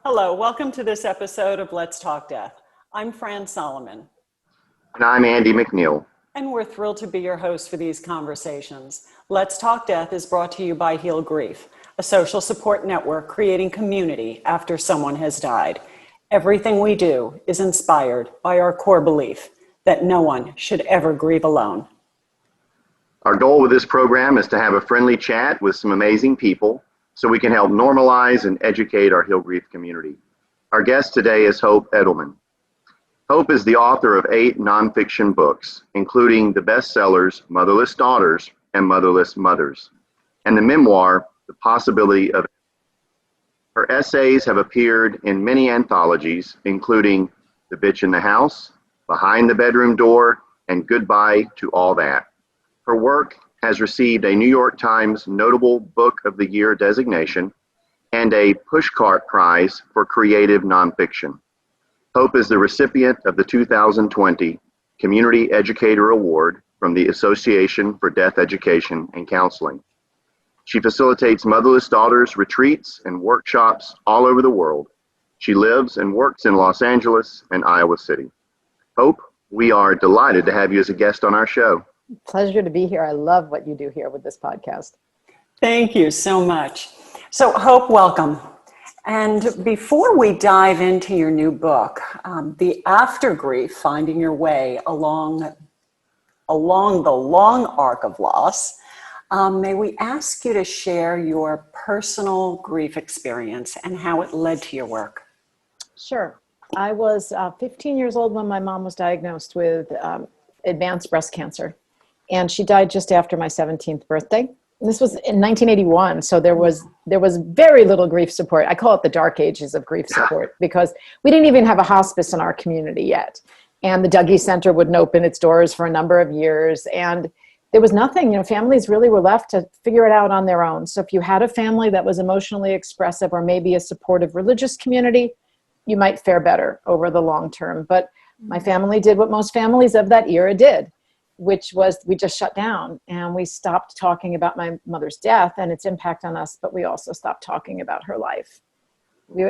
Hello, welcome to this episode of Let's Talk Death. I'm Fran Solomon. And I'm Andy McNeil. And we're thrilled to be your host for these conversations. Let's Talk Death is brought to you by Heal Grief, a social support network creating community after someone has died. Everything we do is inspired by our core belief that no one should ever grieve alone. Our goal with this program is to have a friendly chat with some amazing people so we can help normalize and educate our Heal Grief community. Our guest today is Hope Edelman. Hope is the author of 8 nonfiction books, including the bestsellers Motherless Daughters and Motherless Mothers, and the memoir, The Possibility of. Her essays have appeared in many anthologies, including The Bitch in the House, Behind the Bedroom Door, and Goodbye to All That. Her work has received a New York Times Notable Book of the Year designation and a Pushcart Prize for creative nonfiction. Hope is the recipient of the 2020 Community Educator Award from the Association for Death Education and Counseling. She facilitates Motherless Daughters retreats and workshops all over the world. She lives and works in Los Angeles and Iowa City. Hope, we are delighted to have you as a guest on our show. Pleasure to be here. I love what you do here with this podcast. Thank you so much. So Hope, welcome. And before we dive into your new book, the AfterGrief, Finding Your Way Along the Long Arc of Loss, may we ask you to share your personal grief experience and how it led to your work? Sure. I was 15 years old when my mom was diagnosed with advanced breast cancer. And she died just after my 17th birthday. And this was in 1981, so there was very little grief support. I call it the dark ages of grief support because we didn't even have a hospice in our community yet. And the Dougie Center wouldn't open its doors for a number of years. And there was nothing, families really were left to figure it out on their own. So if you had a family that was emotionally expressive or maybe a supportive religious community, you might fare better over the long term. But my family did what most families of that era did, which was we just shut down and we stopped talking about my mother's death and its impact on us, but we also stopped talking about her life.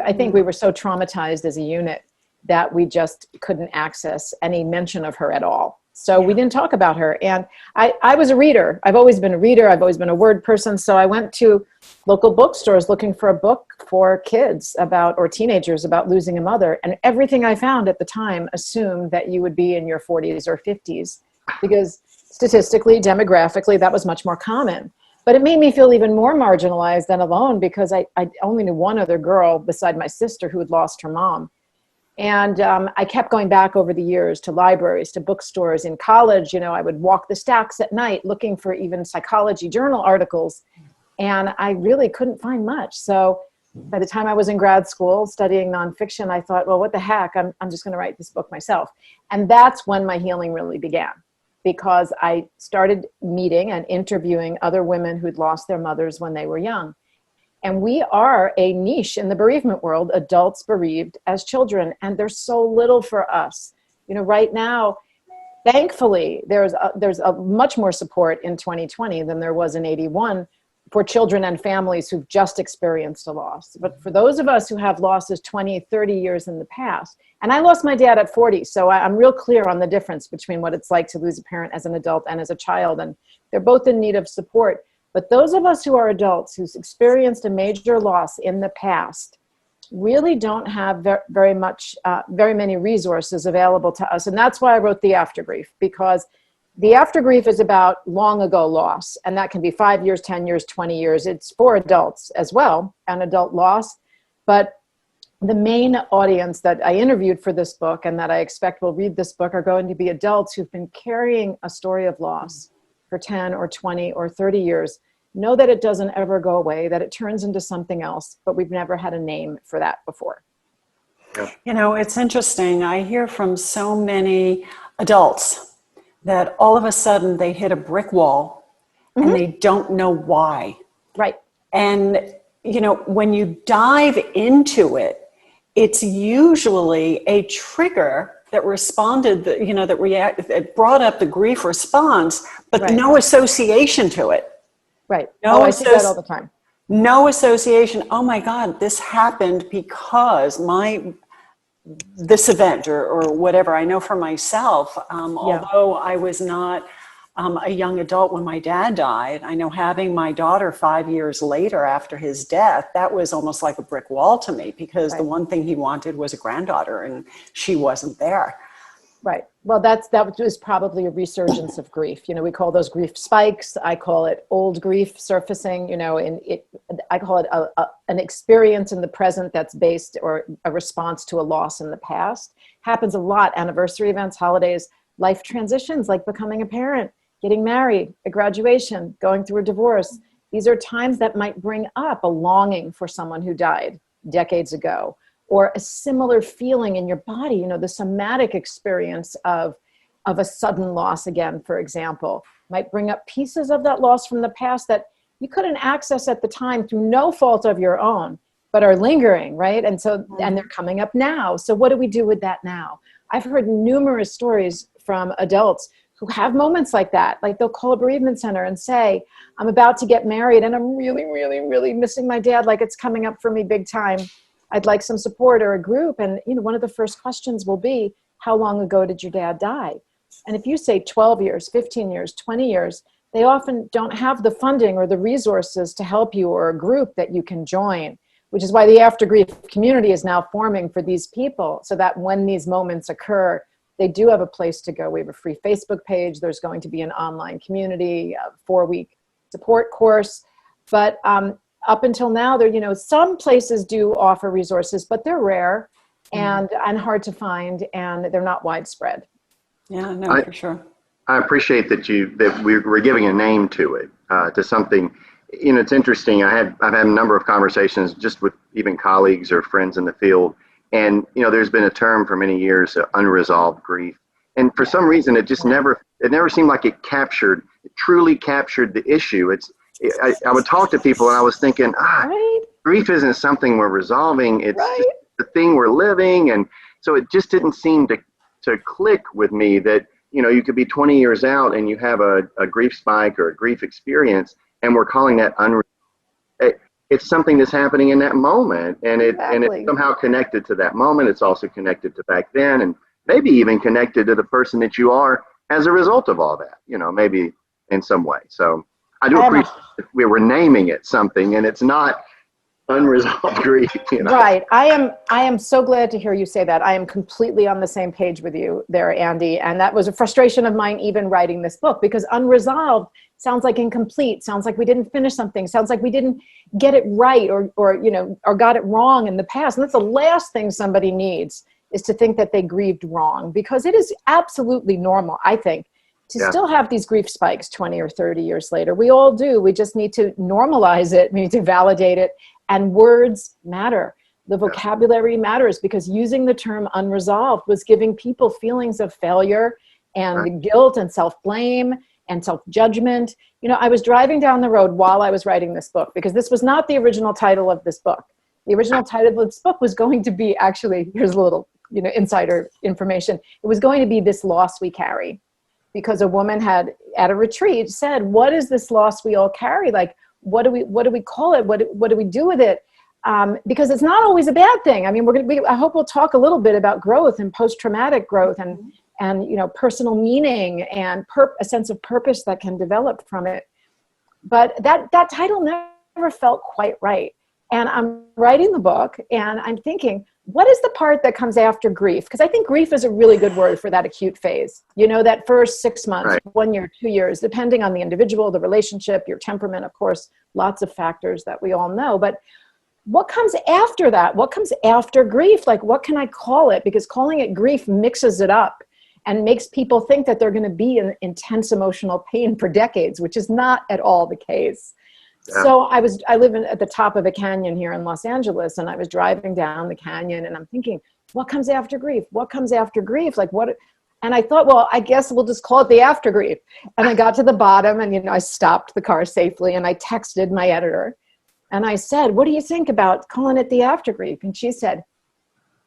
I think we were so traumatized as a unit that we just couldn't access any mention of her at all. So we didn't talk about her. And I was a reader. I've always been a reader. I've always been a word person. So I went to local bookstores looking for a book for kids or teenagers about losing a mother. And everything I found at the time assumed that you would be in your 40s or 50s. Because statistically, demographically, that was much more common. But it made me feel even more marginalized and alone because I only knew one other girl beside my sister who had lost her mom. And I kept going back over the years to libraries, to bookstores. In college, I would walk the stacks at night looking for even psychology journal articles. And I really couldn't find much. So by the time I was in grad school studying nonfiction, I thought, well, what the heck? I'm just going to write this book myself. And that's when my healing really began. Because I started meeting and interviewing other women who'd lost their mothers when they were young. And we are a niche in the bereavement world, adults bereaved as children, and there's so little for us. Right now, thankfully, there's a much more support in 2020 than there was in 81 for children and families who've just experienced a loss. But for those of us who have losses 20, 30 years in the past, and I lost my dad at 40, so I'm real clear on the difference between what it's like to lose a parent as an adult and as a child, and they're both in need of support. But those of us who are adults who's experienced a major loss in the past really don't have very many resources available to us. And that's why I wrote the AfterGrief, because the AfterGrief is about long ago loss, and that can be 5 years, 10 years, 20 years. It's for adults as well, an adult loss. But the main audience that I interviewed for this book and that I expect will read this book are going to be adults who've been carrying a story of loss for 10 or 20 or 30 years. Know that it doesn't ever go away, that it turns into something else, but we've never had a name for that before. It's interesting. I hear from so many adults that all of a sudden they hit a brick wall and they don't know why. Right. And, when you dive into it, it's usually a trigger that responded, that brought up the grief response, but no association to it. Right. No, I see that all the time. No association. Oh my God, this happened because this event or whatever. I know for myself, Yeah. although I was not a young adult when my dad died, I know having my daughter 5 years later after his death, that was almost like a brick wall to me, because the Right. one thing he wanted was a granddaughter and she wasn't there. Right. Well, that was probably a resurgence of grief. We call those grief spikes. I call it old grief surfacing. I call it an experience in the present that's based, or a response to a loss in the past. Happens a lot. Anniversary events, holidays, life transitions, like becoming a parent, getting married, a graduation, going through a divorce. These are times that might bring up a longing for someone who died decades ago, or a similar feeling in your body, the somatic experience of a sudden loss again, for example, might bring up pieces of that loss from the past that you couldn't access at the time through no fault of your own, but are lingering, right? And they're coming up now. So what do we do with that now? I've heard numerous stories from adults who have moments like that. Like, they'll call a bereavement center and say, I'm about to get married and I'm really, really, really missing my dad. Like, it's coming up for me big time. I'd like some support or a group. And, one of the first questions will be, how long ago did your dad die? And if you say 12 years, 15 years, 20 years, they often don't have the funding or the resources to help you, or a group that you can join, which is why the AfterGrief community is now forming for these people, so that when these moments occur, they do have a place to go. We have a free Facebook page. There's going to be an online community, a 4-week support course. But up until now, some places do offer resources, but they're rare and hard to find, and they're not widespread. Yeah, no, for sure. I appreciate that we're giving a name to it, to something. It's interesting. I've had a number of conversations just with even colleagues or friends in the field, and there's been a term for many years, unresolved grief, and for some reason it never seemed like it truly captured the issue. I would talk to people and I was thinking, Right. grief isn't something we're resolving. It's Right. just the thing we're living. And so it just didn't seem to click with me that, you could be 20 years out and you have a grief spike or a grief experience, and we're calling that unresolved. It's something that's happening in that moment, and it's somehow connected to that moment. It's also connected to back then, and maybe even connected to the person that you are as a result of all that, maybe in some way. So I do appreciate that we were naming it something, and it's not unresolved grief. Right. I am so glad to hear you say that. I am completely on the same page with you there, Andy. And that was a frustration of mine even writing this book, because unresolved sounds like incomplete, sounds like we didn't finish something, sounds like we didn't get it right, or got it wrong in the past. And that's the last thing somebody needs, is to think that they grieved wrong, because it is absolutely normal, I think, to still have these grief spikes 20 or 30 years later. We all do. We just need to normalize it. We need to validate it. And words matter. The vocabulary matters, because using the term unresolved was giving people feelings of failure and guilt and self-blame and self-judgment. I was driving down the road while I was writing this book, because this was not the original title of this book. The original title of this book was going to be, actually, here's a little, insider information. It was going to be This Loss We Carry, because a woman had, at a retreat, said, what is this loss we all carry? Like, what do we call it? What do we do with it? Because it's not always a bad thing. I mean, I hope we'll talk a little bit about growth and post-traumatic growth and personal meaning and a sense of purpose that can develop from it. But that title never felt quite right. And I'm writing the book and I'm thinking, what is the part that comes after grief? Because I think grief is a really good word for that acute phase. That first 6 months, 1 year, 2 years, depending on the individual, the relationship, your temperament, of course, lots of factors that we all know. But what comes after that? What comes after grief? Like, what can I call it? Because calling it grief mixes it up and makes people think that they're going to be in intense emotional pain for decades, which is not at all the case. Yeah. So I live at the top of a canyon here in Los Angeles, and I was driving down the canyon and I'm thinking, what comes after grief? What comes after grief? Like, what? And I thought, well, I guess we'll just call it the after grief. And I got to the bottom and, I stopped the car safely and I texted my editor and I said, what do you think about calling it the after grief? And she said,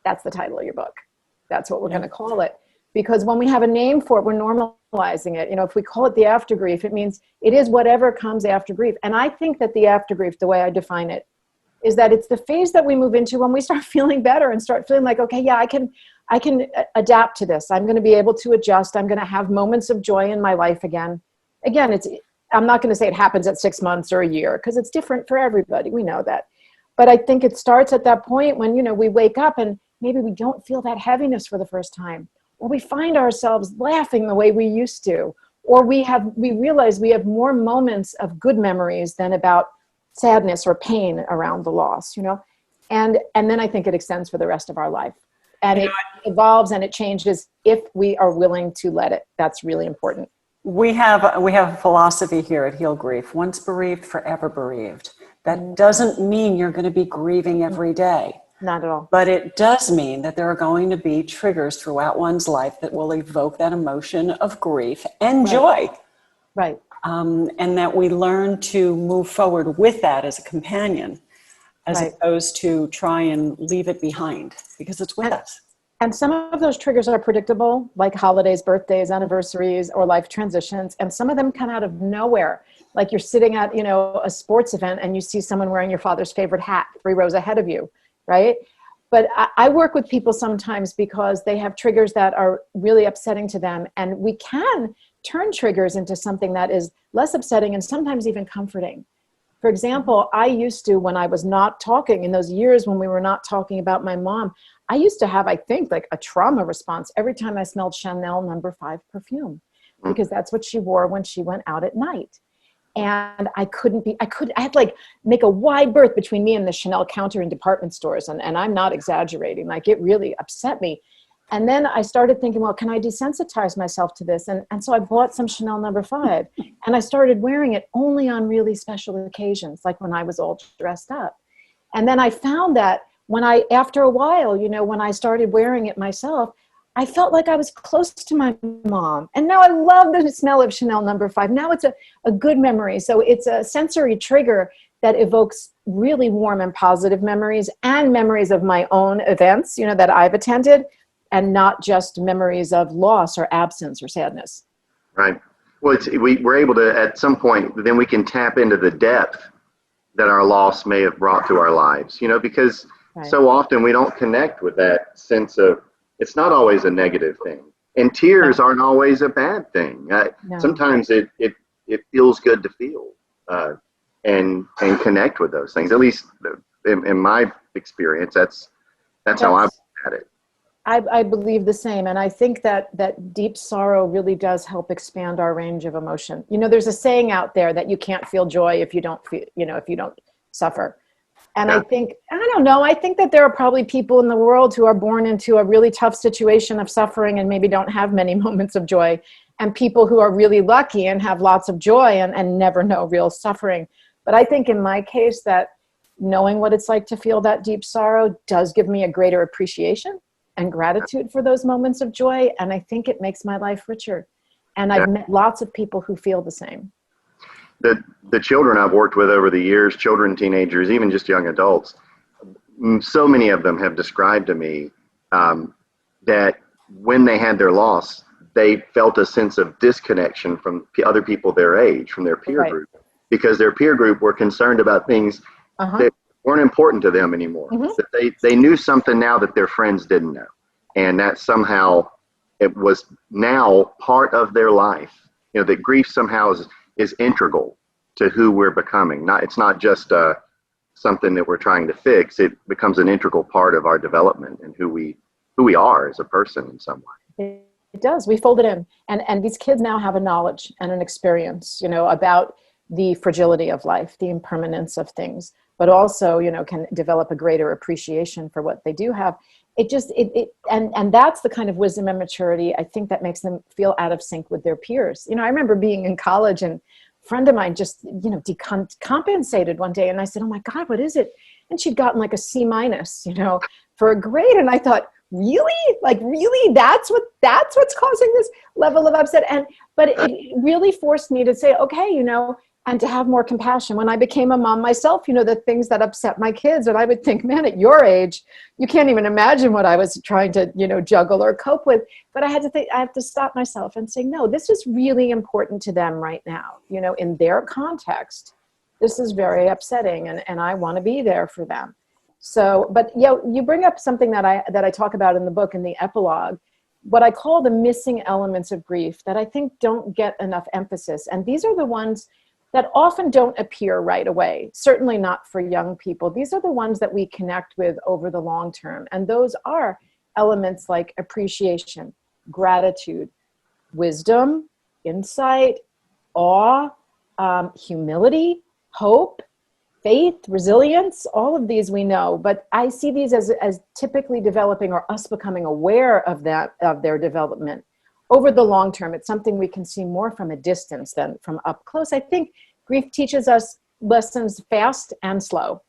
that's the title of your book. That's what we're going to call it. because when we have a name for it, we're normalizing it. You know, if we call it the after grief, it means it is whatever comes after grief. And I think that the after grief, the way I define it, is that it's the phase that we move into when we start feeling better and start feeling like, okay, yeah, I can adapt to this. I'm going to be able to adjust. I'm going to have moments of joy in my life again. Again, I'm not going to say it happens at 6 months or a year, because it's different for everybody. We know that. But I think it starts at that point when, you know, we wake up and maybe we don't feel that heaviness for the first time, or we find ourselves laughing the way we used to, or we realize we have more moments of good memories than about sadness or pain around the loss, you know? And then I think it extends for the rest of our life. And it evolves and it changes if we are willing to let it. That's really important. We have a philosophy here at Heal Grief: once bereaved, forever bereaved. That doesn't mean you're going to be grieving every day. Not at all. But it does mean that there are going to be triggers throughout one's life that will evoke that emotion of grief and joy. Right. And that we learn to move forward with that as a companion, as opposed to try and leave it behind, because it's with us. And some of those triggers are predictable, like holidays, birthdays, anniversaries, or life transitions. And some of them come out of nowhere. Like you're sitting at, you know, a sports event and you see someone wearing your father's favorite hat 3 rows ahead of you, right? But I work with people sometimes because they have triggers that are really upsetting to them. And we can turn triggers into something that is less upsetting and sometimes even comforting. For example, I used to, when I was not talking, in those years when we were not talking about my mom, I used to have, I think, like a trauma response every time I smelled Chanel No. 5 perfume, because that's what she wore when she went out at night. And I had to like make a wide berth between me and the Chanel counter in department stores. And I'm not exaggerating. Like, it really upset me. And then I started thinking, well, can I desensitize myself to this? And so I bought some Chanel No. 5 and I started wearing it only on really special occasions, like when I was all dressed up. And then I found that after a while, you know, when I started wearing it myself, I felt like I was close to my mom. And now I love the smell of Chanel No. 5. Now it's a good memory. So it's a sensory trigger that evokes really warm and positive memories, and memories of my own events, you know, that I've attended, and not just memories of loss or absence or sadness. Right. Well, we're able to, at some point, then we can tap into the depth that our loss may have brought to our lives, you know, because so often we don't connect with that sense of, it's not always a negative thing. And tears aren't always a bad thing. Sometimes it feels good to feel and connect with those things. At least in my experience, that's how I've had it. I believe the same. And I think that deep sorrow really does help expand our range of emotion. You know, there's a saying out there that you can't feel joy if you don't feel, you know, if you don't suffer. And I think that there are probably people in the world who are born into a really tough situation of suffering and maybe don't have many moments of joy, and people who are really lucky and have lots of joy and never know real suffering. But I think in my case, that knowing what it's like to feel that deep sorrow does give me a greater appreciation and gratitude for those moments of joy. And I think it makes my life richer. And I've met lots of people who feel the same. The children I've worked with over the years, children, teenagers, even just young adults, so many of them have described to me that when they had their loss, they felt a sense of disconnection from other people their age, from their peer group, because their peer group were concerned about things that weren't important to them anymore. That they knew something now that their friends didn't know. And that somehow it was now part of their life. You know, that grief somehow is integral to who we're becoming. It's not just something that we're trying to fix. It becomes an integral part of our development and who we are as a person in some way. It does. We fold it in. And these kids now have a knowledge and an experience, you know, about the fragility of life, the impermanence of things, but also, you know, can develop a greater appreciation for what they do have. And that's the kind of wisdom and maturity, I think, that makes them feel out of sync with their peers. You know, I remember being in college and a friend of mine just, you know, decompensated one day. And I said, oh my God, what is it? And she'd gotten like a C-, you know, for a grade. And I thought, really? Like, really? That's what's causing this level of upset. But it really forced me to say, okay, you know, and to have more compassion. When I became a mom myself, the things that upset my kids, and I would think, man, at your age, you can't even imagine what I was trying to, juggle or cope with. But I have to stop myself and say, no, this is really important to them right now. In their context, this is very upsetting, and I want to be there for them. So, but you bring up something that I talk about in the book in the epilogue, what I call the missing elements of grief that I think don't get enough emphasis. And these are the ones that often don't appear right away, certainly not for young people. These are the ones that we connect with over the long term. And those are elements like appreciation, gratitude, wisdom, insight, awe, humility, hope, faith, resilience. All of these we know, but I see these as typically developing, or us becoming aware of their development over the long term. It's something we can see more from a distance than from up close. I think grief teaches us lessons fast and slow.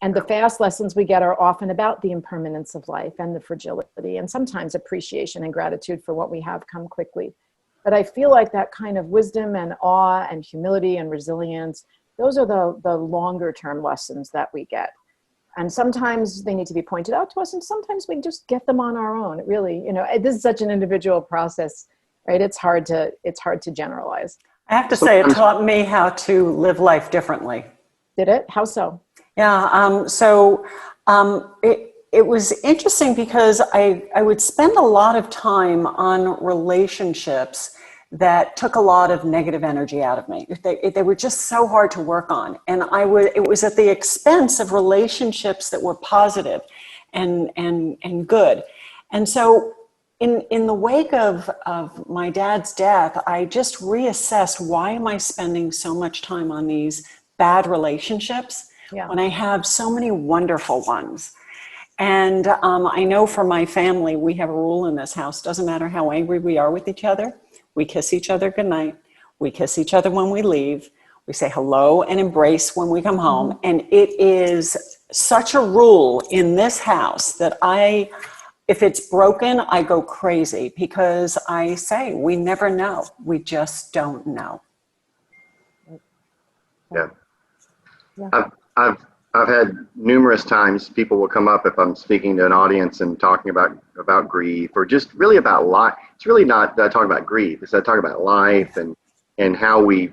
And the fast lessons we get are often about the impermanence of life and the fragility, and sometimes appreciation and gratitude for what we have come quickly. But I feel like that kind of wisdom and awe and humility and resilience, those are the longer term lessons that we get. And sometimes they need to be pointed out to us, and sometimes we just get them on our own. It really, this is such an individual process, right? It's hard to generalize. I have to say, it taught me how to live life differently. Did it? How so? Yeah. It was interesting because I would spend a lot of time on relationships that took a lot of negative energy out of me. They were just so hard to work on. And it was at the expense of relationships that were positive and good. And so in the wake of my dad's death, I just reassessed, why am I spending so much time on these bad relationships when I have so many wonderful ones? And I know for my family, we have a rule in this house: doesn't matter how angry we are with each other, we kiss each other goodnight. We kiss each other when we leave. We say hello and embrace when we come home. Mm-hmm. And it is such a rule in this house that if it's broken, I go crazy, because I say, we never know. We just don't know. Yeah. I've had numerous times people will come up if I'm speaking to an audience and talking about grief, or just really about life. It's really not that I talk about grief. It's that I talk about life and how we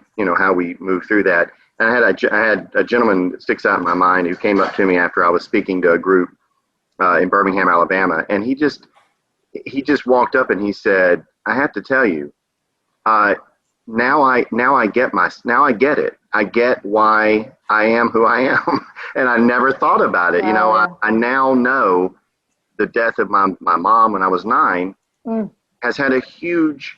move through that. And I had a gentleman that sticks out in my mind who came up to me after I was speaking to a group in Birmingham, Alabama, and he just walked up and he said, "I have to tell you, now I get it. I get why I am who I am." And I never thought about it. I now know the death of my mom when I was 9 has had a huge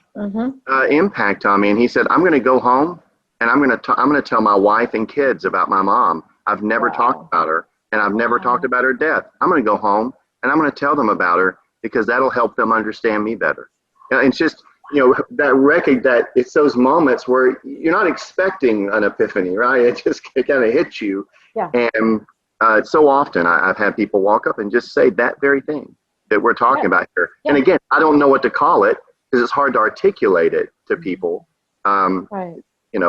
impact on me. And he said, "I'm going to go home and I'm going to tell my wife and kids about my mom. I've never talked about her, and I've never talked about her death. I'm going to go home and I'm going to tell them about her, because that'll help them understand me better." And it's just, that it's those moments where you're not expecting an epiphany, right? It kind of hits you. Yeah. And so often I've had people walk up and just say that very thing that we're talking about here. Yeah. And again, I don't know what to call it, because it's hard to articulate it to people. Right.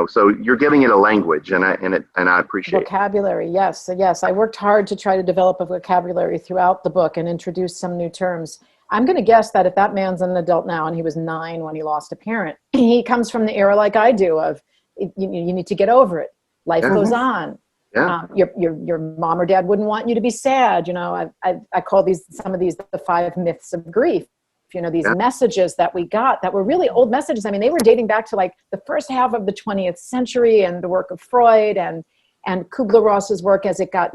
So you're giving it a language, and I appreciate vocabulary. Yes. I worked hard to try to develop a vocabulary throughout the book and introduce some new terms. I'm going to guess that if that man's an adult now and he was 9 when he lost a parent, he comes from the era like I do of you need to get over it. Life goes on. Yeah. Your mom or dad wouldn't want you to be sad. I call some of these the 5 myths of grief. These messages that we got that were really old messages. I mean, they were dating back to like the first half of the 20th century, and the work of Freud and Kubler-Ross's work as it got,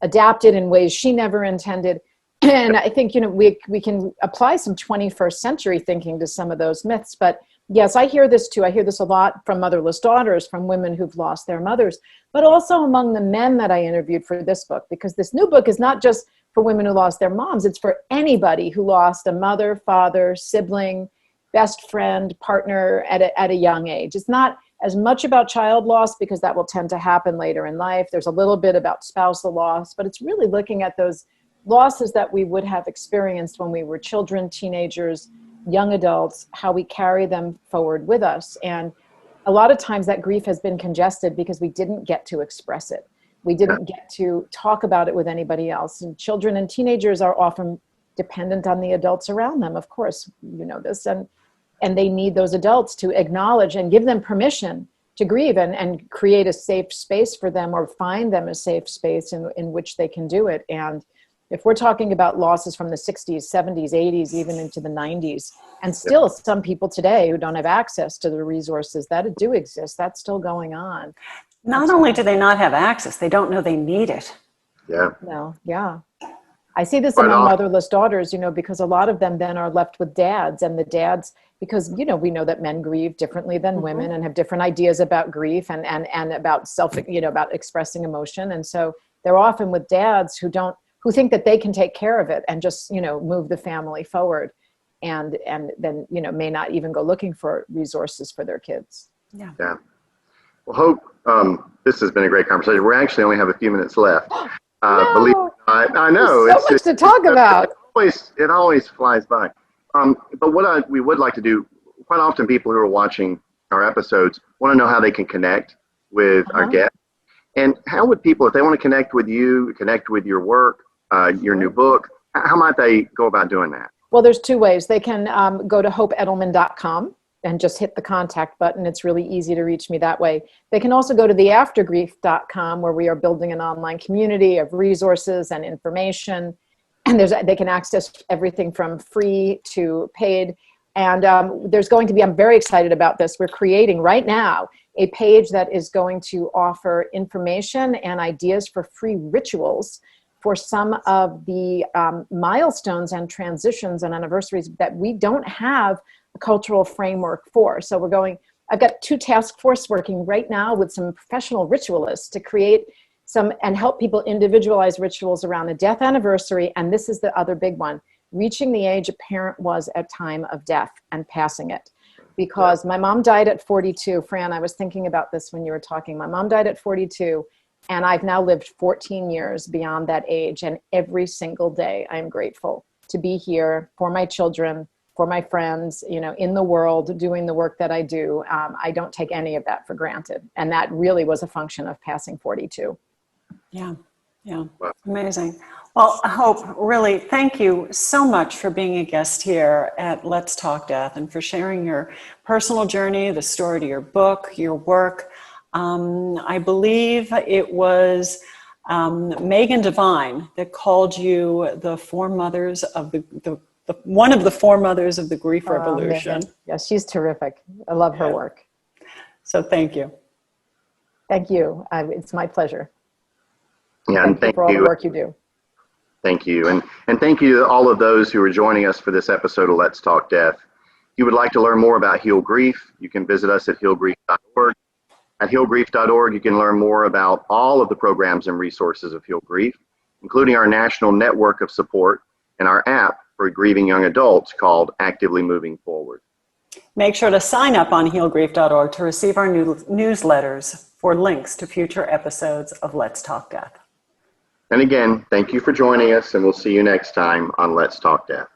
adapted in ways she never intended. And I think, we can apply some 21st century thinking to some of those myths. But yes, I hear this too. I hear this a lot from motherless daughters, from women who've lost their mothers, but also among the men that I interviewed for this book, because this new book is not just for women who lost their moms. It's for anybody who lost a mother, father, sibling, best friend, partner at a young age. It's not as much about child loss, because that will tend to happen later in life. There's a little bit about spousal loss, but it's really looking at those losses that we would have experienced when we were children, teenagers, young adults, how we carry them forward with us. And a lot of times that grief has been congested because we didn't get to express it. We didn't get to talk about it with anybody else. And children and teenagers are often dependent on the adults around them. Of course, you know this, and they need those adults to acknowledge and give them permission to grieve and create a safe space for them, or find them a safe space in which they can do it. And if we're talking about losses from the 60s, 70s, 80s, even into the 90s, and still some people today who don't have access to the resources that do exist, that's still going on. Not only do they not have access, they don't know they need it. Yeah. No, yeah. I see this Right among on. motherless daughters, because a lot of them then are left with dads, and the dads, because, we know that men grieve differently than women and have different ideas about grief and about about expressing emotion. And so they're often with dads who think that they can take care of it and just, move the family forward, and then, may not even go looking for resources for their kids. Yeah. Well, Hope, this has been a great conversation. We actually only have a few minutes left. No! Believe it or not, I know. There's so much to talk about. It always flies by. But what we would like to do, quite often people who are watching our episodes want to know how they can connect with our guests. And how would people, if they want to connect with you, connect with your work, your new book, how might they go about doing that? Well, there's two ways. They can go to hopeedelman.com and just hit the contact button. It's really easy to reach me that way. They can also go to the AfterGrief.com, where we are building an online community of resources and information. And they can access everything from free to paid. And there's going to be, I'm very excited about this, we're creating right now a page that is going to offer information and ideas for free rituals for some of the milestones and transitions and anniversaries that we don't have a cultural framework for. So I've got 2 task force working right now with some professional ritualists to create and help people individualize rituals around a death anniversary. And this is the other big one, reaching the age a parent was at time of death and passing it. Because my mom died at 42. Fran, I was thinking about this when you were talking. My mom died at 42, and I've now lived 14 years beyond that age. And every single day I'm grateful to be here for my children, for my friends, in the world, doing the work that I do. I don't take any of that for granted. And that really was a function of passing 42. Yeah. Amazing. Well, Hope, really, thank you so much for being a guest here at Let's Talk Death and for sharing your personal journey, the story to your book, your work. I believe it was Megan Devine that called you the foremothers of one of the foremothers of the grief revolution. Yeah, she's terrific. I love her work. So thank you. Thank you. It's my pleasure. Yeah, and thank you for all the work you do. Thank you. And thank you to all of those who are joining us for this episode of Let's Talk Death. If you would like to learn more about Heal Grief, you can visit us at healgrief.org. At healgrief.org, you can learn more about all of the programs and resources of Heal Grief, including our national network of support and our app for grieving young adults called Actively Moving Forward. Make sure to sign up on healgrief.org to receive our new newsletters for links to future episodes of Let's Talk Death. And again, thank you for joining us, and we'll see you next time on Let's Talk Death.